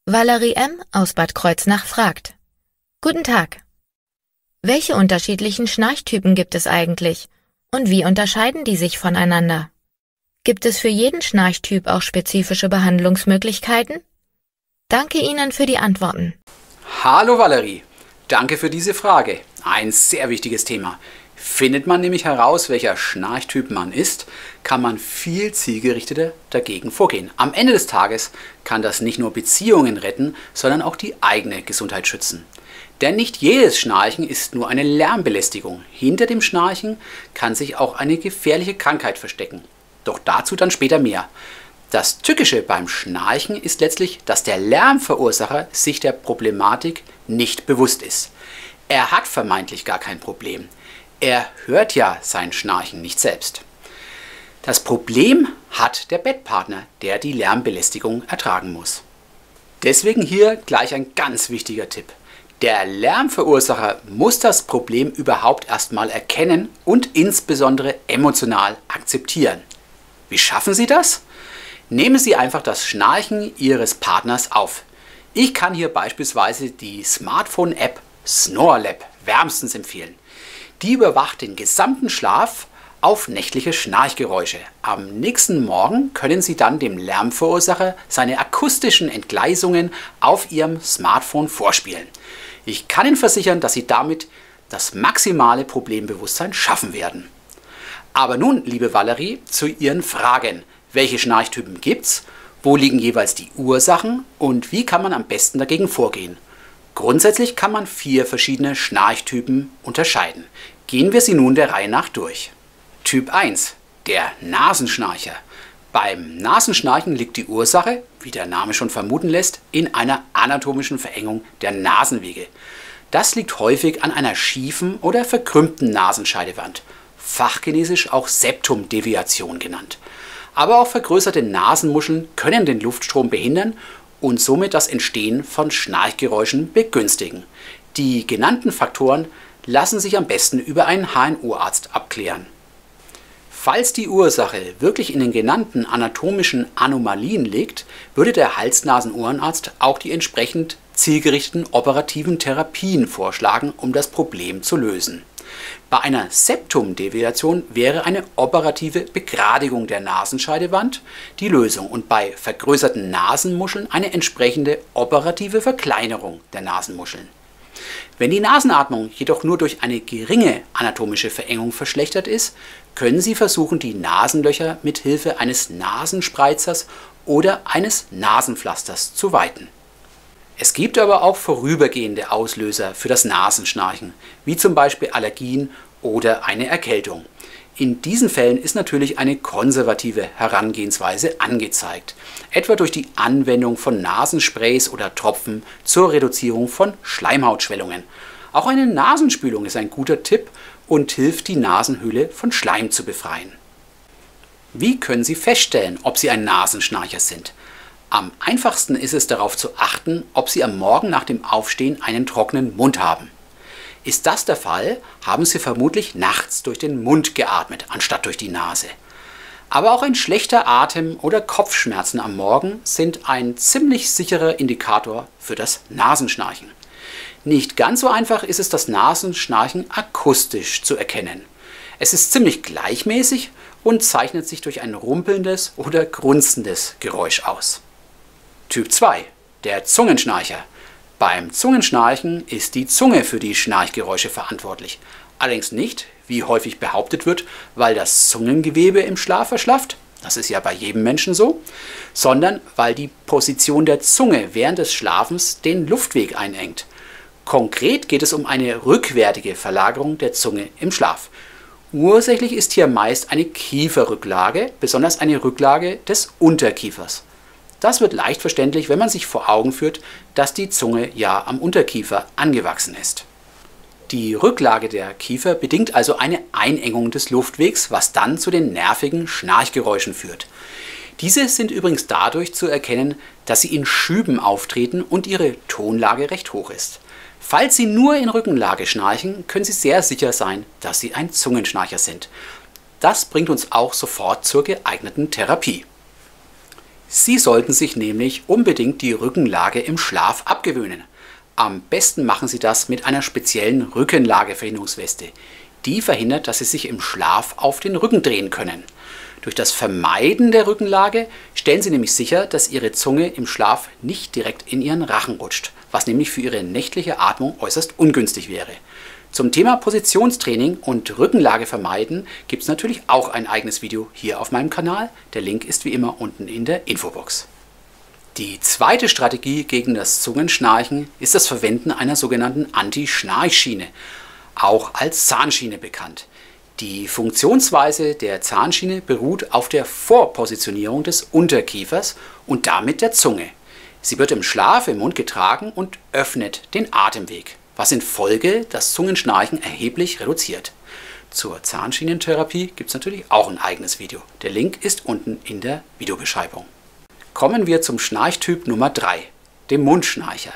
Valerie M. aus Bad Kreuznach fragt: Guten Tag. Welche unterschiedlichen Schnarchtypen gibt es eigentlich und wie unterscheiden die sich voneinander? Gibt es für jeden Schnarchtyp auch spezifische Behandlungsmöglichkeiten? Danke Ihnen für die Antworten. Hallo Valerie, danke für diese Frage. Ein sehr wichtiges Thema. Findet man nämlich heraus, welcher Schnarchtyp man ist, kann man viel zielgerichteter dagegen vorgehen. Am Ende des Tages kann das nicht nur Beziehungen retten, sondern auch die eigene Gesundheit schützen. Denn nicht jedes Schnarchen ist nur eine Lärmbelästigung. Hinter dem Schnarchen kann sich auch eine gefährliche Krankheit verstecken. Doch dazu dann später mehr. Das Tückische beim Schnarchen ist letztlich, dass der Lärmverursacher sich der Problematik nicht bewusst ist. Er hat vermeintlich gar kein Problem. Er hört ja sein Schnarchen nicht selbst. Das Problem hat der Bettpartner, der die Lärmbelästigung ertragen muss. Deswegen hier gleich ein ganz wichtiger Tipp. Der Lärmverursacher muss das Problem überhaupt erstmal erkennen und insbesondere emotional akzeptieren. Wie schaffen Sie das? Nehmen Sie einfach das Schnarchen Ihres Partners auf. Ich kann hier beispielsweise die Smartphone-App SnoreLab wärmstens empfehlen. Die überwacht den gesamten Schlaf auf nächtliche Schnarchgeräusche. Am nächsten Morgen können Sie dann dem Lärmverursacher seine akustischen Entgleisungen auf Ihrem Smartphone vorspielen. Ich kann Ihnen versichern, dass Sie damit das maximale Problembewusstsein schaffen werden. Aber nun, liebe Valerie, zu Ihren Fragen. Welche Schnarchtypen gibt's? Wo liegen jeweils die Ursachen? Und wie kann man am besten dagegen vorgehen? Grundsätzlich kann man 4 verschiedene Schnarchtypen unterscheiden. Gehen wir sie nun der Reihe nach durch. Typ 1, der Nasenschnarcher. Beim Nasenschnarchen liegt die Ursache, wie der Name schon vermuten lässt, in einer anatomischen Verengung der Nasenwege. Das liegt häufig an einer schiefen oder verkrümmten Nasenscheidewand, fachchinesisch auch Septumdeviation genannt. Aber auch vergrößerte Nasenmuscheln können den Luftstrom behindern und somit das Entstehen von Schnarchgeräuschen begünstigen. Die genannten Faktoren lassen sich am besten über einen HNO-Arzt abklären. Falls die Ursache wirklich in den genannten anatomischen Anomalien liegt, würde der Hals-Nasen-Ohrenarzt auch die entsprechend zielgerichteten operativen Therapien vorschlagen, um das Problem zu lösen. Bei einer Septumdeviation wäre eine operative Begradigung der Nasenscheidewand die Lösung und bei vergrößerten Nasenmuscheln eine entsprechende operative Verkleinerung der Nasenmuscheln. Wenn die Nasenatmung jedoch nur durch eine geringe anatomische Verengung verschlechtert ist, können Sie versuchen, die Nasenlöcher mit Hilfe eines Nasenspreizers oder eines Nasenpflasters zu weiten. Es gibt aber auch vorübergehende Auslöser für das Nasenschnarchen, wie zum Beispiel Allergien oder eine Erkältung. In diesen Fällen ist natürlich eine konservative Herangehensweise angezeigt, etwa durch die Anwendung von Nasensprays oder Tropfen zur Reduzierung von Schleimhautschwellungen. Auch eine Nasenspülung ist ein guter Tipp und hilft, die Nasenhöhle von Schleim zu befreien. Wie können Sie feststellen, ob Sie ein Nasenschnarcher sind? Am einfachsten ist es, darauf zu achten, ob Sie am Morgen nach dem Aufstehen einen trockenen Mund haben. Ist das der Fall, haben Sie vermutlich nachts durch den Mund geatmet, anstatt durch die Nase. Aber auch ein schlechter Atem oder Kopfschmerzen am Morgen sind ein ziemlich sicherer Indikator für das Nasenschnarchen. Nicht ganz so einfach ist es, das Nasenschnarchen akustisch zu erkennen. Es ist ziemlich gleichmäßig und zeichnet sich durch ein rumpelndes oder grunzendes Geräusch aus. Typ 2, der Zungenschnarcher. Beim Zungenschnarchen ist die Zunge für die Schnarchgeräusche verantwortlich. Allerdings nicht, wie häufig behauptet wird, weil das Zungengewebe im Schlaf erschlafft, das ist ja bei jedem Menschen so, sondern weil die Position der Zunge während des Schlafens den Luftweg einengt. Konkret geht es um eine rückwärtige Verlagerung der Zunge im Schlaf. Ursächlich ist hier meist eine Kieferrücklage, besonders eine Rücklage des Unterkiefers. Das wird leicht verständlich, wenn man sich vor Augen führt, dass die Zunge ja am Unterkiefer angewachsen ist. Die Rücklage der Kiefer bedingt also eine Einengung des Luftwegs, was dann zu den nervigen Schnarchgeräuschen führt. Diese sind übrigens dadurch zu erkennen, dass sie in Schüben auftreten und ihre Tonlage recht hoch ist. Falls Sie nur in Rückenlage schnarchen, können Sie sehr sicher sein, dass Sie ein Zungenschnarcher sind. Das bringt uns auch sofort zur geeigneten Therapie. Sie sollten sich nämlich unbedingt die Rückenlage im Schlaf abgewöhnen. Am besten machen Sie das mit einer speziellen Rückenlageverhinderungsweste. Die verhindert, dass Sie sich im Schlaf auf den Rücken drehen können. Durch das Vermeiden der Rückenlage stellen Sie nämlich sicher, dass Ihre Zunge im Schlaf nicht direkt in Ihren Rachen rutscht, was nämlich für Ihre nächtliche Atmung äußerst ungünstig wäre. Zum Thema Positionstraining und Rückenlage vermeiden gibt es natürlich auch ein eigenes Video hier auf meinem Kanal. Der Link ist wie immer unten in der Infobox. Die zweite Strategie gegen das Zungenschnarchen ist das Verwenden einer sogenannten Anti-Schnarchschiene, auch als Zahnschiene bekannt. Die Funktionsweise der Zahnschiene beruht auf der Vorpositionierung des Unterkiefers und damit der Zunge. Sie wird im Schlaf im Mund getragen und öffnet den Atemweg, was in Folge das Zungenschnarchen erheblich reduziert. Zur Zahnschienentherapie gibt es natürlich auch ein eigenes Video. Der Link ist unten in der Videobeschreibung. Kommen wir zum Schnarchtyp Nummer 3, dem Mundschnarcher.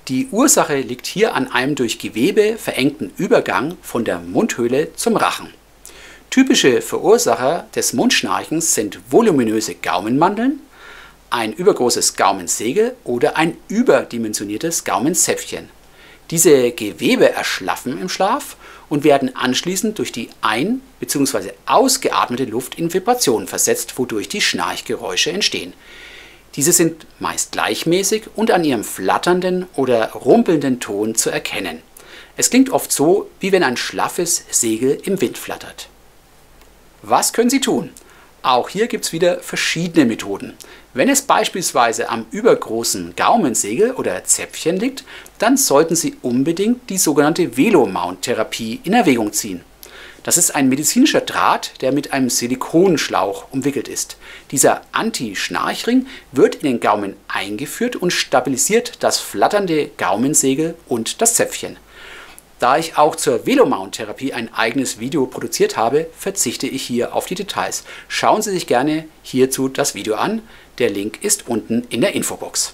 Die Ursache liegt hier an einem durch Gewebe verengten Übergang von der Mundhöhle zum Rachen. Typische Verursacher des Mundschnarchens sind voluminöse Gaumenmandeln, ein übergroßes Gaumensegel oder ein überdimensioniertes Gaumenzäpfchen. Diese Gewebe erschlaffen im Schlaf und werden anschließend durch die ein- bzw. ausgeatmete Luft in Vibrationen versetzt, wodurch die Schnarchgeräusche entstehen. Diese sind meist gleichmäßig und an ihrem flatternden oder rumpelnden Ton zu erkennen. Es klingt oft so, wie wenn ein schlaffes Segel im Wind flattert. Was können Sie tun? Auch hier gibt es wieder verschiedene Methoden. Wenn es beispielsweise am übergroßen Gaumensegel oder Zäpfchen liegt, dann sollten Sie unbedingt die sogenannte Velo-Mount-Therapie in Erwägung ziehen. Das ist ein medizinischer Draht, der mit einem Silikonschlauch umwickelt ist. Dieser Anti-Schnarchring wird in den Gaumen eingeführt und stabilisiert das flatternde Gaumensegel und das Zäpfchen. Da ich auch zur Velo-Mount-Therapie ein eigenes Video produziert habe, verzichte ich hier auf die Details. Schauen Sie sich gerne hierzu das Video an. Der Link ist unten in der Infobox.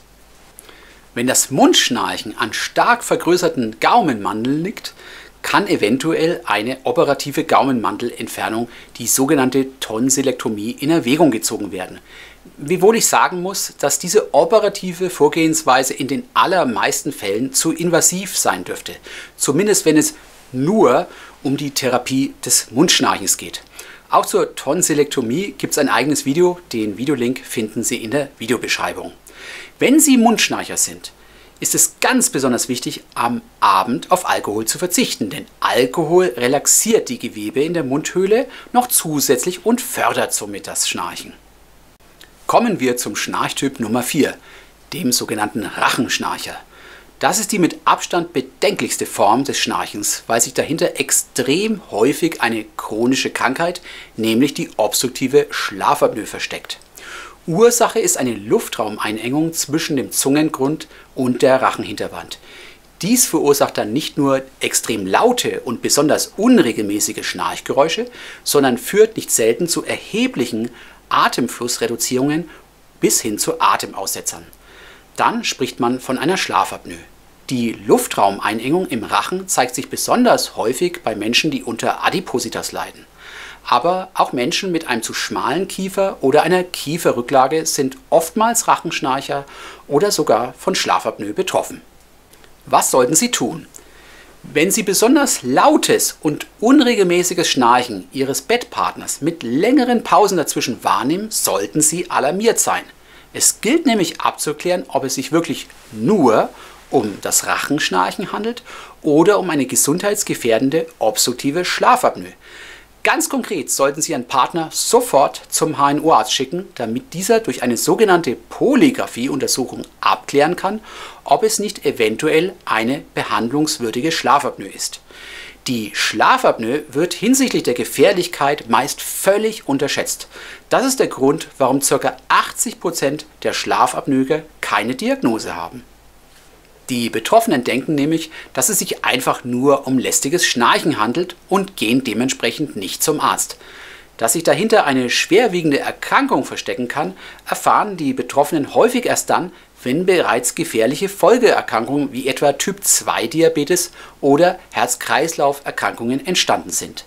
Wenn das Mundschnarchen an stark vergrößerten Gaumenmandeln liegt, kann eventuell eine operative Gaumenmandelentfernung, die sogenannte Tonsilektomie, in Erwägung gezogen werden. Wiewohl ich sagen muss, dass diese operative Vorgehensweise in den allermeisten Fällen zu invasiv sein dürfte. Zumindest wenn es nur um die Therapie des Mundschnarchens geht. Auch zur Tonsilektomie gibt es ein eigenes Video, den Videolink finden Sie in der Videobeschreibung. Wenn Sie Mundschnarcher sind, ist es ganz besonders wichtig, am Abend auf Alkohol zu verzichten, denn Alkohol relaxiert die Gewebe in der Mundhöhle noch zusätzlich und fördert somit das Schnarchen. Kommen wir zum Schnarchtyp Nummer 4, dem sogenannten Rachenschnarcher. Das ist die mit Abstand bedenklichste Form des Schnarchens, weil sich dahinter extrem häufig eine chronische Krankheit, nämlich die obstruktive Schlafapnoe, versteckt. Ursache ist eine Luftraumeinengung zwischen dem Zungengrund und der Rachenhinterwand. Dies verursacht dann nicht nur extrem laute und besonders unregelmäßige Schnarchgeräusche, sondern führt nicht selten zu erheblichen Atemflussreduzierungen bis hin zu Atemaussetzern. Dann spricht man von einer Schlafapnoe. Die Luftraumeinengung im Rachen zeigt sich besonders häufig bei Menschen, die unter Adipositas leiden. Aber auch Menschen mit einem zu schmalen Kiefer oder einer Kieferrücklage sind oftmals Rachenschnarcher oder sogar von Schlafapnoe betroffen. Was sollten Sie tun? Wenn Sie besonders lautes und unregelmäßiges Schnarchen Ihres Bettpartners mit längeren Pausen dazwischen wahrnehmen, sollten Sie alarmiert sein. Es gilt nämlich abzuklären, ob es sich wirklich nur um das Rachenschnarchen handelt oder um eine gesundheitsgefährdende obstruktive Schlafapnoe. Ganz konkret sollten Sie Ihren Partner sofort zum HNO-Arzt schicken, damit dieser durch eine sogenannte Polygraphie-Untersuchung abklären kann, ob es nicht eventuell eine behandlungswürdige Schlafapnoe ist. Die Schlafapnoe wird hinsichtlich der Gefährlichkeit meist völlig unterschätzt. Das ist der Grund, warum ca. 80% der Schlafapnoeker keine Diagnose haben. Die Betroffenen denken nämlich, dass es sich einfach nur um lästiges Schnarchen handelt und gehen dementsprechend nicht zum Arzt. Dass sich dahinter eine schwerwiegende Erkrankung verstecken kann, erfahren die Betroffenen häufig erst dann, wenn bereits gefährliche Folgeerkrankungen wie etwa Typ-2-Diabetes oder Herz-Kreislauf-Erkrankungen entstanden sind.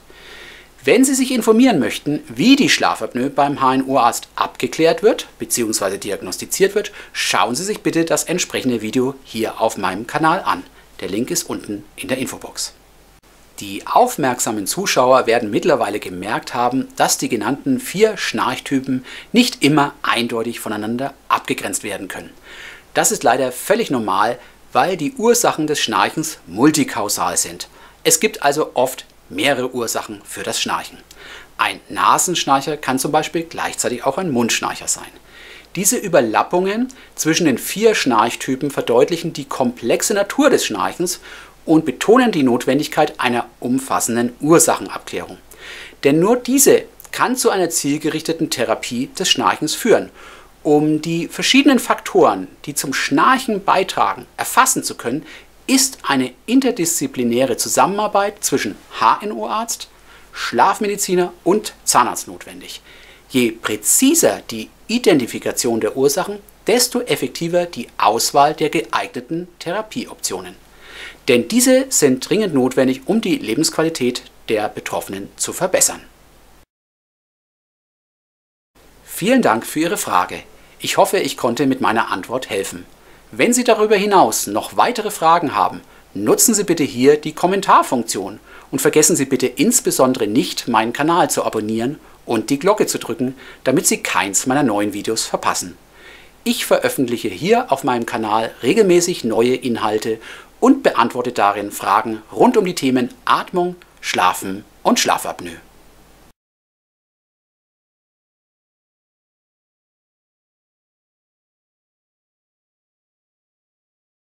Wenn Sie sich informieren möchten, wie die Schlafapnoe beim HNO-Arzt abgeklärt wird bzw. diagnostiziert wird, schauen Sie sich bitte das entsprechende Video hier auf meinem Kanal an. Der Link ist unten in der Infobox. Die aufmerksamen Zuschauer werden mittlerweile gemerkt haben, dass die genannten 4 Schnarchtypen nicht immer eindeutig voneinander abgegrenzt werden können. Das ist leider völlig normal, weil die Ursachen des Schnarchens multikausal sind. Es gibt also oft mehrere Ursachen für das Schnarchen. Ein Nasenschnarcher kann zum Beispiel gleichzeitig auch ein Mundschnarcher sein. Diese Überlappungen zwischen den 4 Schnarchtypen verdeutlichen die komplexe Natur des Schnarchens und betonen die Notwendigkeit einer umfassenden Ursachenabklärung. Denn nur diese kann zu einer zielgerichteten Therapie des Schnarchens führen. Um die verschiedenen Faktoren, die zum Schnarchen beitragen, erfassen zu können, ist eine interdisziplinäre Zusammenarbeit zwischen HNO-Arzt, Schlafmediziner und Zahnarzt notwendig. Je präziser die Identifikation der Ursachen, desto effektiver die Auswahl der geeigneten Therapieoptionen. Denn diese sind dringend notwendig, um die Lebensqualität der Betroffenen zu verbessern. Vielen Dank für Ihre Frage. Ich hoffe, ich konnte mit meiner Antwort helfen. Wenn Sie darüber hinaus noch weitere Fragen haben, nutzen Sie bitte hier die Kommentarfunktion und vergessen Sie bitte insbesondere nicht, meinen Kanal zu abonnieren und die Glocke zu drücken, damit Sie keins meiner neuen Videos verpassen. Ich veröffentliche hier auf meinem Kanal regelmäßig neue Inhalte und beantworte darin Fragen rund um die Themen Atmung, Schlafen und Schlafapnoe.